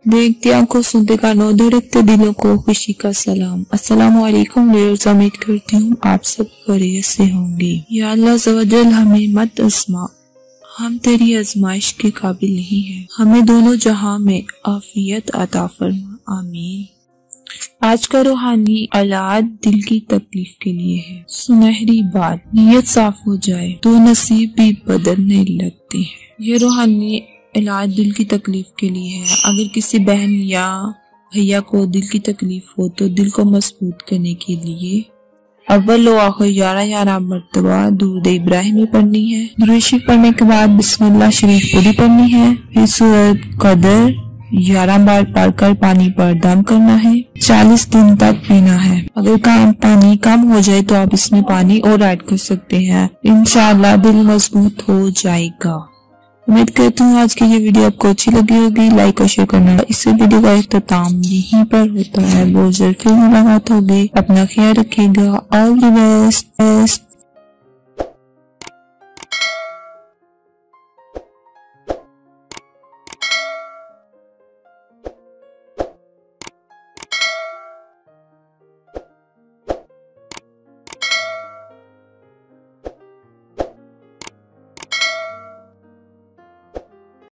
देखते आंखों, सुनते कानों, धड़कते दिलों को खुशी का सलाम। अस्सलामु अलैकुम व्यूअर्स, उम्मीद करती हूँ आप सब खैरियत से होंगे। या अल्लाह अज़्ज़वजल हमें मत आज़मा, हम तेरी आजमाइश के काबिल नहीं है, हमें दोनों जहां में आफियत अता फरमा, आमीन। आज का रूहानी इलाज दिल की तकलीफ के लिए है। सुनहरी बात, नीयत साफ हो जाए तो नसीब भी बदलने लगते हैं। ये रूहानी इलाज दिल की तकलीफ के लिए है। अगर किसी बहन या भैया को दिल की तकलीफ हो तो दिल को मजबूत करने के लिए अव्वल व आखिर 11 मरतबा दुरूद इब्राहिमी पढ़नी है। दुरूद शरीफ पढ़ने के बाद बिस्मिल्लाह शरीफ पूरी पढ़नी है। फिर सूरत कदर 11 बार पढ़कर पानी पर दम करना है। 40 दिन तक पीना है। अगर पानी कम हो जाए तो आप इसमें पानी और ऐड कर सकते हैं। इंशाअल्लाह दिल मजबूत हो जाएगा। उम्मीद करती हूँ आज की ये वीडियो आपको अच्छी लगी होगी। लाइक और शेयर करना। इससे वीडियो का इख्तिताम यहीं पर होता है। बहुत जल्द फिर मुलाकात होगी। अपना ख्याल रखिएगा। All the best.